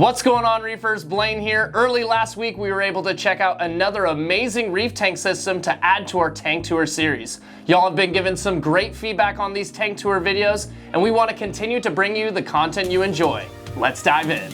What's going on, Reefers? Blaine here. Early last week, we were able to check out another amazing reef tank system to add to our tank tour series. Y'all have been given some great feedback on these tank tour videos, and we want to continue to bring you the content you enjoy. Let's dive in.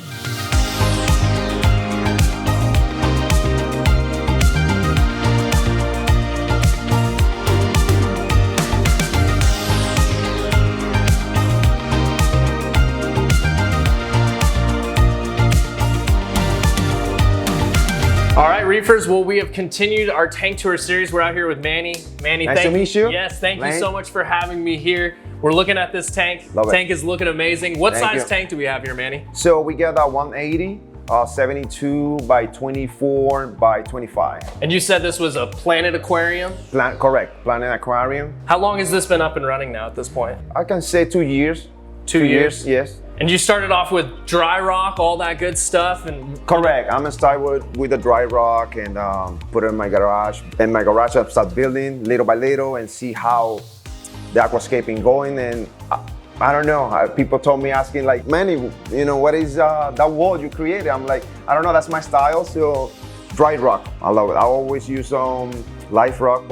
All right, Reefers, well, we have continued our tank tour series. We're out here with Manny. Manny, nice to meet you. Yes, thank Blaine. you so much for having me here. We're looking at this tank. Love it. Tank is looking amazing. What Thank size you. tank do we have here, Manny? So we got a 180, 72 by 24 by 25. And you said this was a Planet aquarium? Correct, Planet Aquarium. How long has this been up and running now at this point? I can say 2 years. 2 years? Yes. And you started off with dry rock, all that good stuff, and Correct. I'm gonna start with the dry rock and put it in my garage. In my garage, I start building little by little and see how the aquascaping going. And I don't know. People told me asking like, Manny, you know, what is that wall you created? I'm like, I don't know. That's my style. So dry rock, I love it. I always use live rock,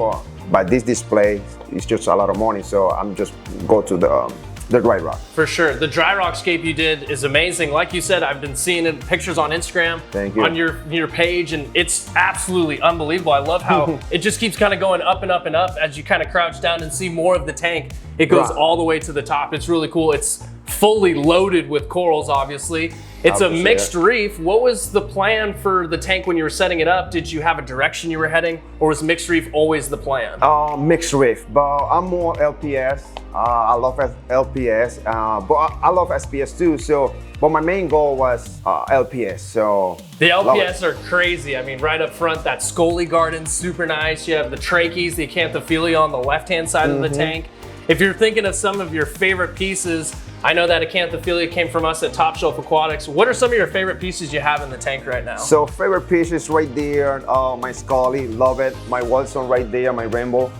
but this display is just a lot of money. So I'm just go to the dry rock. for sure. The dry rockscape you did is amazing. Like you said, I've been seeing it, pictures on Instagram, Thank you. on your page, and it's absolutely unbelievable. I love how it just keeps kind of going up and up and up as you kind of crouch down and see more of the tank. It goes Right. all the way to the top. It's really cool. It's fully loaded with corals, obviously. It's a mixed reef. What was the plan for the tank when you were setting it up? Did you have a direction you were heading, or was mixed reef always the plan? Mixed reef, but I'm more LPS. I love LPS, but I love SPS too. So, but my main goal was LPS. So The LPS are crazy. I mean, right up front, that Scully garden, super nice. You have the trachees, the acanthophilia on the left-hand side of the tank. If you're thinking of some of your favorite pieces, I know that acanthophilia came from us at Top Shelf Aquatics. What are some of your favorite pieces you have in the tank right now? So favorite pieces right there. My Scully, love it. My Wilson right there, my Rainbow.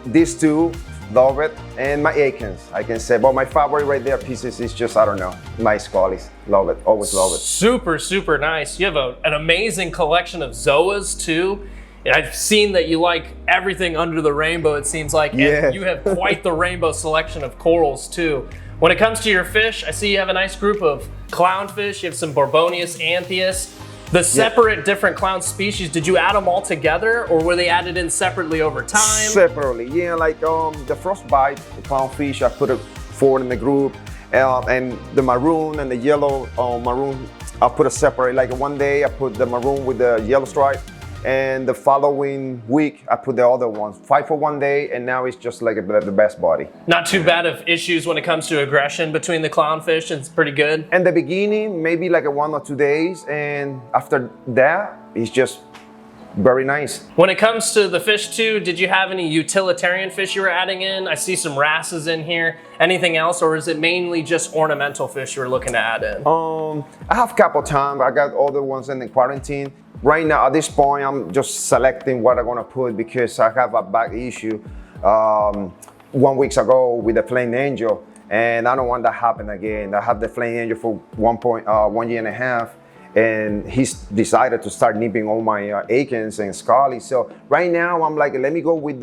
These two, love it. And my Akins, I can say. But my favorite right there pieces is just, I don't know, my Scullies. Love it, always love it. Super, super nice. You have an amazing collection of Zoas too. And I've seen that you like everything under the rainbow, it seems like. Yeah. And you have quite the rainbow selection of corals too. When it comes to your fish, I see you have a nice group of clownfish. You have some Barbonius, Anthias. The separate different clown species, did you add them all together, or were they added in separately over time? Separately, yeah, like the frostbite, the clownfish, I put it forward in the group. And the maroon and the yellow maroon, I put it separate. Like one day I put the maroon with the yellow stripe, and the following week I put the other ones. 5 for one day, and now it's just like the best body. Not too bad of issues when it comes to aggression between the clownfish. It's pretty good. In the beginning, maybe like 1 or 2 days, and after that, it's just very nice. When it comes to the fish too, did you have any utilitarian fish you were adding in? I see some wrasses in here. Anything else, or is it mainly just ornamental fish you were looking to add in? I have a couple times. I got other ones in the quarantine. Right now, at this point, I'm just selecting what I'm gonna put because I have a back issue 1 week ago with the flame angel, and I don't want that to happen again. I have the flame angel for 1 year and a half, and he's decided to start nipping all my Akins and Scully. So right now, I'm like, let me go with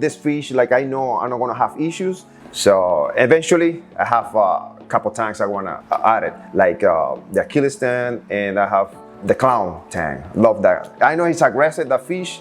this fish. Like I know I'm not gonna have issues. So eventually, I have a couple tanks I wanna add it, like the Achilles tank, and I have the clown tank. Love that. I know it's aggressive, that fish,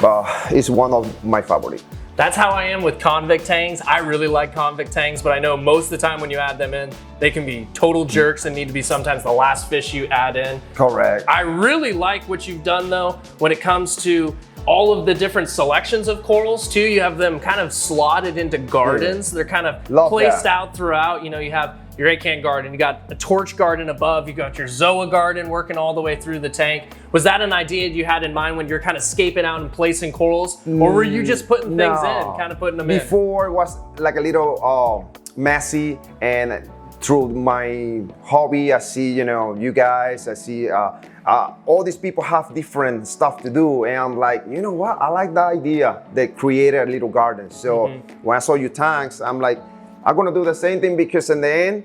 but it's one of my favorite. That's how I am with convict tangs. I really like convict tangs, but I know most of the time when you add them in, they can be total jerks and need to be sometimes the last fish you add in. Correct. I really like what you've done though when it comes to all of the different selections of corals too. You have them kind of slotted into gardens. They're kind of placed out throughout. You know, you have your acan garden, you got a torch garden above, you got your Zoa garden working all the way through the tank. Was that an idea you had in mind when you're kind of scaping out and placing corals? Or were you just putting things in, kind of putting them in? Before it was like a little messy, and through my hobby, I see, you know, you guys, I see all these people have different stuff to do, and I'm like, you know what, I like the idea. They created a little garden. So when I saw your tanks, I'm like, I'm gonna do the same thing, because in the end,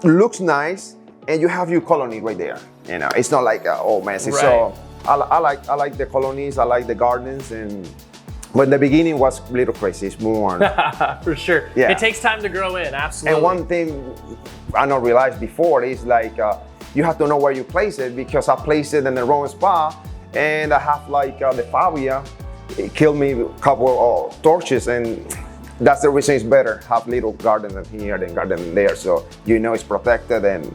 it looks nice, and you have your colony right there. You know, it's not like all messy. Right. So I like the colonies, I like the gardens, but the beginning was a little crazy. It's more for sure. Yeah. It takes time to grow in, absolutely. And one thing I not realized before is like you have to know where you place it, because I placed it in the wrong spot, and I have like the fabia. It killed me a couple of torches, and that's the reason it's better have little garden in here than garden in there, so you know it's protected and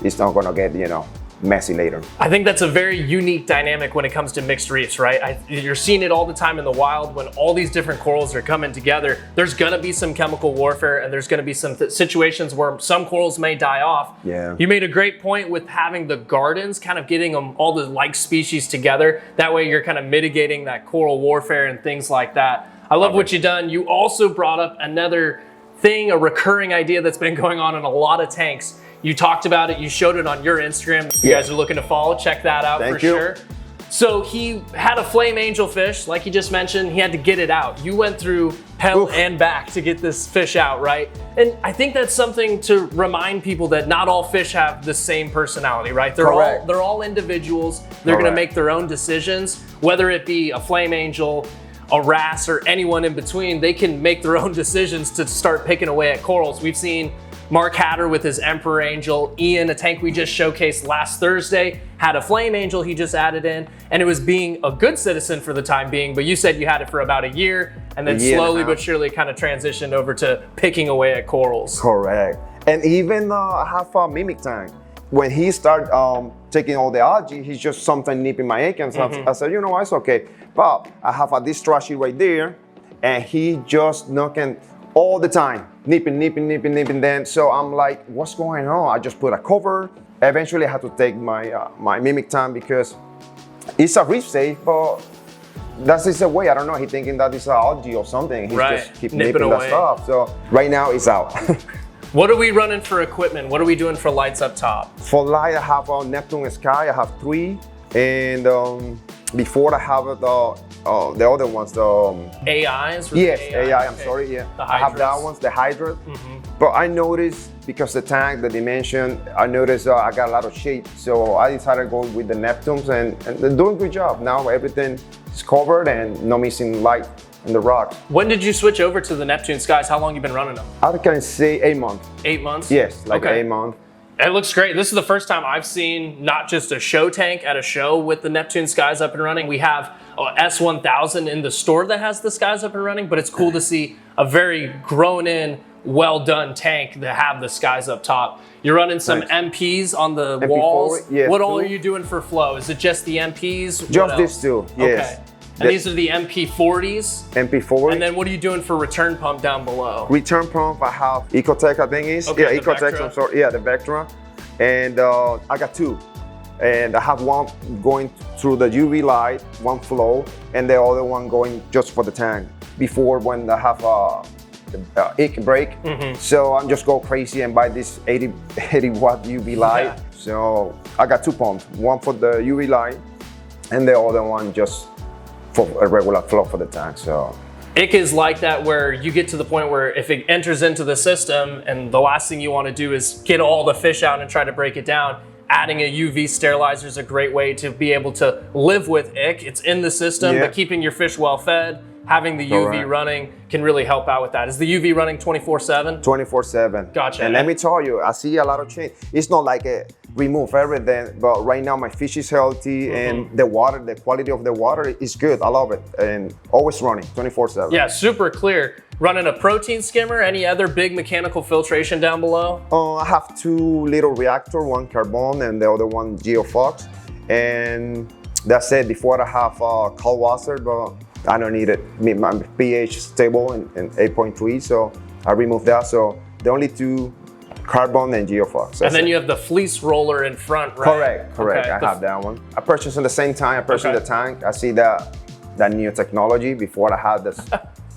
it's not gonna get, you know, messy later. I think that's a very unique dynamic when it comes to mixed reefs, right? You're seeing it all the time in the wild when all these different corals are coming together. There's gonna be some chemical warfare, and there's gonna be some situations where some corals may die off. Yeah. You made a great point with having the gardens, kind of getting them all the like species together. That way you're kind of mitigating that coral warfare and things like that. I love what you've done. You also brought up another thing, a recurring idea that's been going on in a lot of tanks. You talked about it, you showed it on your Instagram. If you guys are looking to follow, check that out for sure. So he had a flame angelfish, like you just mentioned, he had to get it out. You went through hell and back to get this fish out, right? And I think that's something to remind people that not all fish have the same personality, right? They're all individuals. They're gonna make their own decisions, whether it be a flame angel, a wrasse, or anyone in between. They can make their own decisions to start picking away at corals. We've seen Mark Hatter with his Emperor Angel. Ian, a tank we just showcased last Thursday, had a Flame Angel he just added in, and it was being a good citizen for the time being, but you said you had it for about a year, and then slowly but surely kind of transitioned over to picking away at corals. Correct. And even I have a mimic tank. When he started taking all the algae, he's just something nipping my ankles. I said, you know, it's okay. But I have a distraction right there, and he just knocking all the time, nipping. Then, so I'm like, what's going on? I just put a cover. Eventually, I had to take my my mimic tank because it's a reef safe, but that's his way. I don't know. He's thinking that it's algae or something. He's just keep nipping that stuff. So right now, it's out. What are we running for equipment? What are we doing for lights up top? For light, I have a Neptune Sky. I have 3, and before I have the other ones, the AIs? AI. I'm sorry. Yeah, I have that ones, the Hydra. But I noticed because the tank, the dimension, I noticed I got a lot of shape, so I decided to go with the Neptunes, and they're doing a good job. Now everything is covered and no missing light in the rocks. When did you switch over to the Neptune Skies? How long you been running them? I can say 8 months. 8 months? Yes, like 8 months. It looks great. This is the first time I've seen not just a show tank at a show with the Neptune Skies up and running. We have S1000 in the store that has the Skies up and running, but it's cool to see a very grown in, well done tank that have the Skies up top. You're running some MPs on the walls. Yes, what all are you doing for flow? Is it just the MPs? Just these 2, yes. Okay. And these are the MP40s? MP40. And then what are you doing for return pump down below? Return pump, I have Ecotech, I think is. Okay, yeah, Ecotech, I'm sorry. Yeah, the Vectra. And I got 2. And I have one going through the UV light, one flow, and the other one going just for the tank. Before, when I have the ick break, so I'm just go crazy and buy this 80 watt UV light. So I got 2 pumps, one for the UV light, and the other one just for a regular flow for the tank. So Ick is like that, where you get to the point where if it enters into the system and the last thing you want to do is get all the fish out and try to break it down, adding a UV sterilizer is a great way to be able to live with ick. It's in the system, but keeping your fish well fed, having the UV running can really help out with that. Is the UV running 24/7? 24/7. Gotcha. And let me tell you, I see a lot of change. It's not like remove everything, but right now my fish is healthy and the water, the quality of the water is good. I love it, and always running 24/7. Yeah, super clear. Running a protein skimmer, any other big mechanical filtration down below? I have 2 little reactor, one carbon and the other one geofox. And that's it. Before I have cold water, but I don't need it. My pH is stable in 8.3, so I removed that. So the only 2, carbon and geofox. And then you have the fleece roller in front, right? Correct. Okay. I have that one. I purchased at the same time I purchased the tank. I see that new technology. Before I had this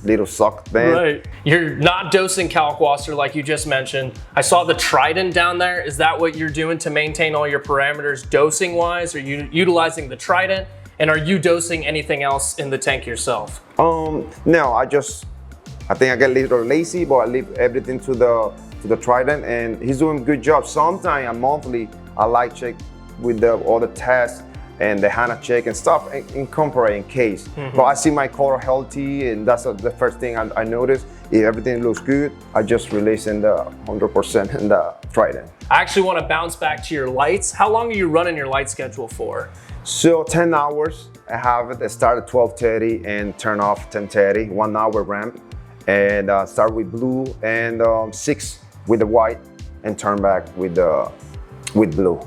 little suck thing. Right. You're not dosing kalkwasser like you just mentioned. I saw the Trident down there. Is that what you're doing to maintain all your parameters dosing wise? Are you utilizing the Trident? And are you dosing anything else in the tank yourself? No, I think I get a little lazy, but I leave everything to to the Trident, and he's doing a good job. Sometimes a monthly, I like check with all the tests and the HANA check and stuff in compare in case. But I see my coral healthy, and that's the first thing I notice. If everything looks good, I just release in the 100% in the Trident. I actually want to bounce back to your lights. How long are you running your light schedule for? So 10 hours. I have it. I start at 12:30 and turn off 10:30, 1 hour ramp. And start with blue and 6 with the white and turn back with blue.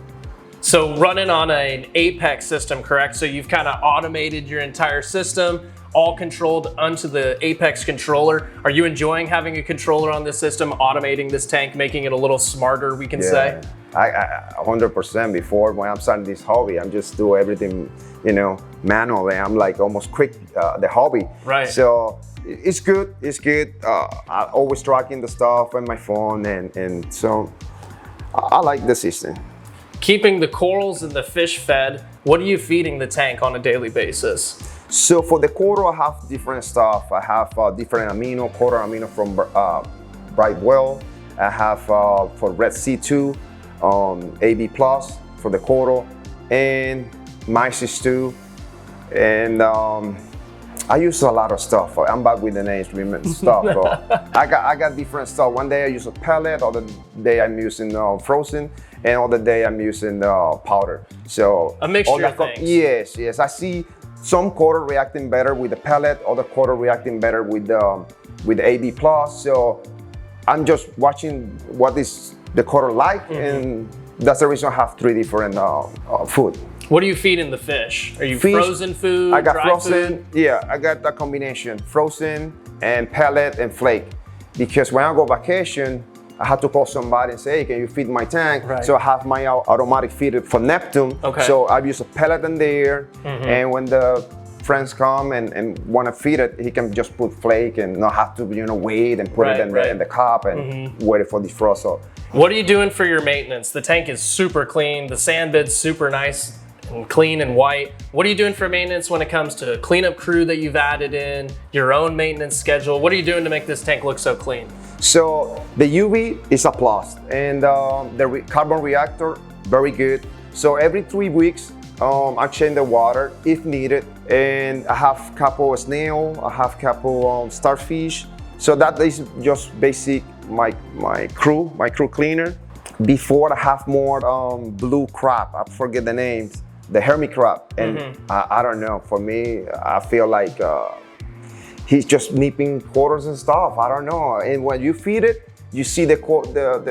So running on an Apex system, correct? So you've kind of automated your entire system, all controlled onto the Apex controller. Are you enjoying having a controller on this system, automating this tank, making it a little smarter, we can say? I 100%. Before, when I'm starting this hobby, I'm just do everything, manually. I'm like almost quit the hobby. Right. So it's good. It's good. I always tracking the stuff on my phone, and so I like the system. Keeping the corals and the fish fed, what are you feeding the tank on a daily basis? So for the coral, I have different stuff. I have different coral amino from Bright. I have for Red C2, AB Plus for the coral, and Mysis 2. And I use a lot of stuff. I'm bad with the names, stuff. But I got different stuff. One day I use a pellet, other day I'm using frozen, and other day I'm using powder. So a mixture of things. Yes. I see some coral reacting better with the pellet, other coral reacting better with AB Plus. So I'm just watching what is the coral like, and that's the reason I have 3 different food. What do you feed in the fish? Are you frozen food, I got dry frozen, food? Yeah, I got that combination, frozen and pellet and flake. Because when I go vacation, I had to call somebody and say, hey, can you feed my tank? Right. So I have my automatic feeder for Neptune. Okay. So I use a pellet in there, and when the friends come and want to feed it, he can just put flake and not have to wait and put it in the cup and wait for defrost. So what are you doing for your maintenance? The tank is super clean, the sand bed's super nice and clean and white. What are you doing for maintenance when it comes to cleanup crew that you've added in, your own maintenance schedule? What are you doing to make this tank look so clean? So the UV is a plus, and the carbon reactor, very good. So every 3 weeks, I change the water if needed, and I have couple of snail, I have couple starfish. So that is just basic my crew cleaner. Before I have more blue crab, I forget the names, the hermit crab, and I don't know. For me, I feel like he's just nipping corals and stuff. I don't know. And when you feed it, you see the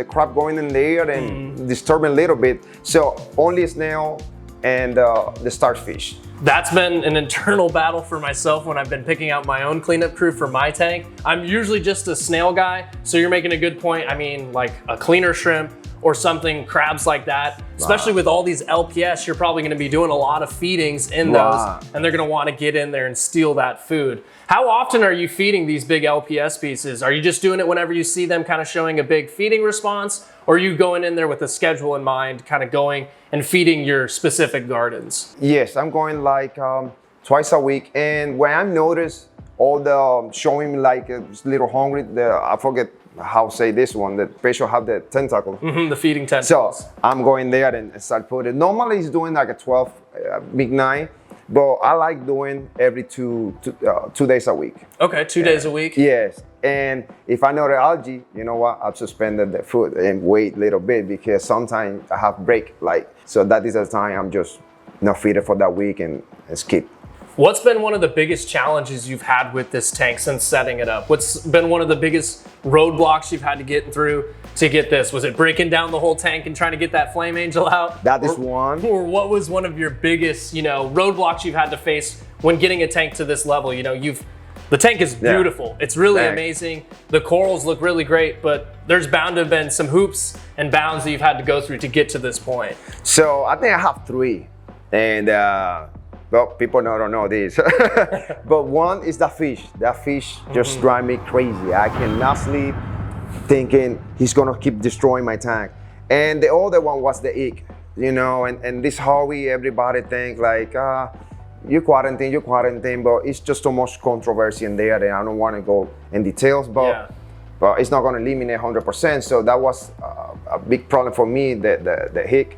crab going in there and disturbing a little bit. So only snail and the starfish. That's been an internal battle for myself when I've been picking out my own cleanup crew for my tank. I'm usually just a snail guy, so you're making a good point. I mean, like a cleaner shrimp or something, crabs like that. Especially with all these LPS, you're probably gonna be doing a lot of feedings in those, and they're gonna wanna get in there and steal that food. How often are you feeding these big LPS pieces? Are you just doing it whenever you see them kind of showing a big feeding response? Or are you going in there with a schedule in mind, kind of going and feeding your specific gardens? Yes, I'm going like twice a week. And when I notice all the showing me like a little hungry, I forget how to say this one, the fish will have the tentacle. The feeding tentacles. So I'm going there and start putting. Normally it's doing like a 12 midnight, but I like doing every 2 days a week. Okay, 2 days a week? Yes, and if I know the algae, you know what, I've suspended the food and wait a little bit because sometimes I have break, so that is the time I'm just not feeding for that week and skip. What's been one of the biggest challenges you've had with this tank since setting it up? What's been one of the biggest roadblocks you've had to get through to get this? Was it breaking down the whole tank and trying to get that flame angel out? That is one. Or what was one of your biggest, roadblocks you've had to face when getting a tank to this level? The tank is beautiful. It's really amazing. The corals look really great, but there's bound to have been some hoops and bounds that you've had to go through to get to this point. So I think I have 3, and well, people don't know this. But one is the fish. That fish just drive me crazy. I cannot sleep thinking he's gonna keep destroying my tank. And the other one was the egg, and this hobby, everybody think like, you quarantine, but it's just so much controversy in there that I don't want to go in details. But but it's not going to eliminate 100%. So that was a big problem for me, the ick.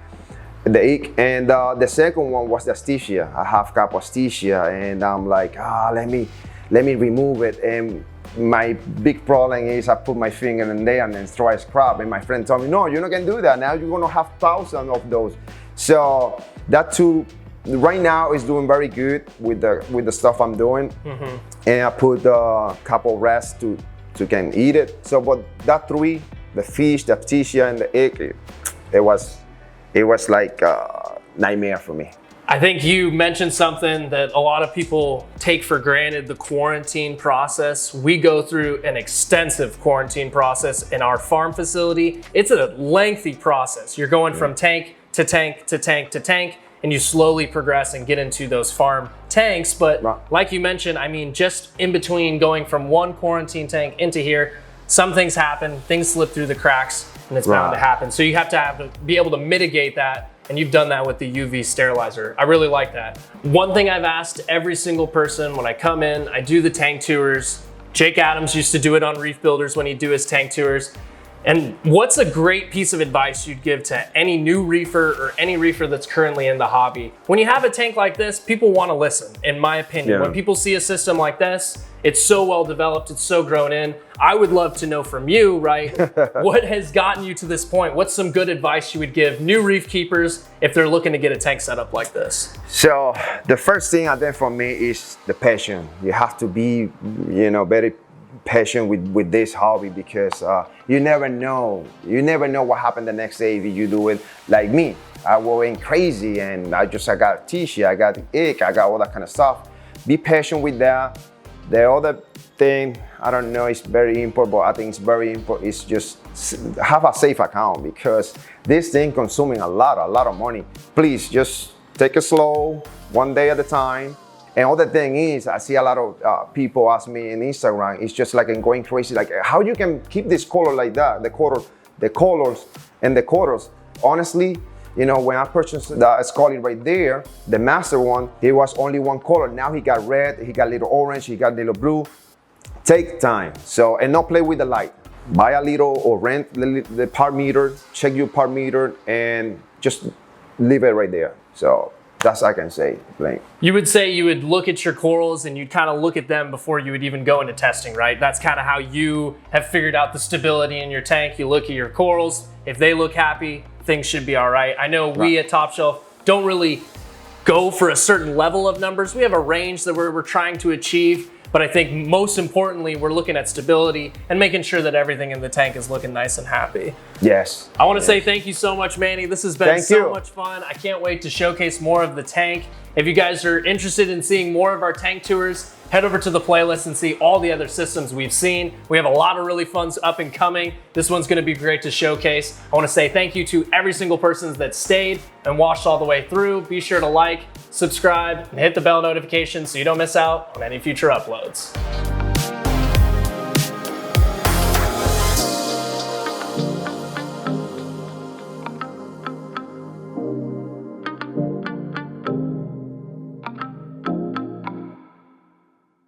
And the second one was the aesthesia. I have caposthesia, and I'm like, let me remove it. And my big problem is I put my finger in there and then throw a scrub. And my friend told me, no, you're not gonna do that. Now you're gonna have thousands of those. So that too, right now is doing very good with the stuff I'm doing. And I put a couple rests to can eat it. So, but that three, the fish, the aesthesia, and the egg, it was like a nightmare for me. I think you mentioned something that a lot of people take for granted, the quarantine process. We go through an extensive quarantine process in our farm facility. It's a lengthy process. You're going from tank to tank to tank to tank, and you slowly progress and get into those farm tanks. But like you mentioned, I mean, just in between going from one quarantine tank into here, some things happen, things slip through the cracks, and it's bound to happen. So you have to be able to mitigate that, and you've done that with the UV sterilizer. I really like that. One thing I've asked every single person when I come in, I do the tank tours. Jake Adams used to do it on Reef Builders when he'd do his tank tours. And what's a great piece of advice you'd give to any new reefer or any reefer that's currently in the hobby? When you have a tank like this, people want to listen, in my opinion. When people see a system like this, it's so well developed, it's so grown in. I would love to know from you, right? What has gotten you to this point? What's some good advice you would give new reef keepers if they're looking to get a tank set up like this? So the first thing I think for me is the passion. You have to be, very patient with this hobby, because you never know what happened the next day if you do it like me. I went crazy, and I got tissue, I got ick, I got all that kind of stuff. Be patient with that. The other thing, I don't know, it's very important, but I think it's very important, is just have a safe account, because this thing consuming a lot of money. Please just take it slow, one day at a time. And other thing is, I see a lot of people ask me in Instagram, it's just like I'm going crazy, like how you can keep this color like that, the colors. Honestly, when I purchased the Scully right there, the master one, it was only one color. Now he got red, he got little orange, he got little blue. Take time, and not play with the light. Buy a little or rent the part meter, check your part meter, and just leave it right there. So that's I can say, Blaine. You would say you would look at your corals and you'd kind of look at them before you would even go into testing, right? That's kind of how you have figured out the stability in your tank. You look at your corals, if they look happy, things should be all right. I know we at Top Shelf don't really go for a certain level of numbers. We have a range that we're trying to achieve, but I think most importantly, we're looking at stability and making sure that everything in the tank is looking nice and happy. Yes. I want to say thank you so much, Manny. This has been so much fun. I can't wait to showcase more of the tank. If you guys are interested in seeing more of our tank tours, head over to the playlist and see all the other systems we've seen. We have a lot of really fun up and coming. This one's going to be great to showcase. I want to say thank you to every single person that stayed and watched all the way through. Be sure to like, subscribe, and hit the bell notification so you don't miss out on any future uploads.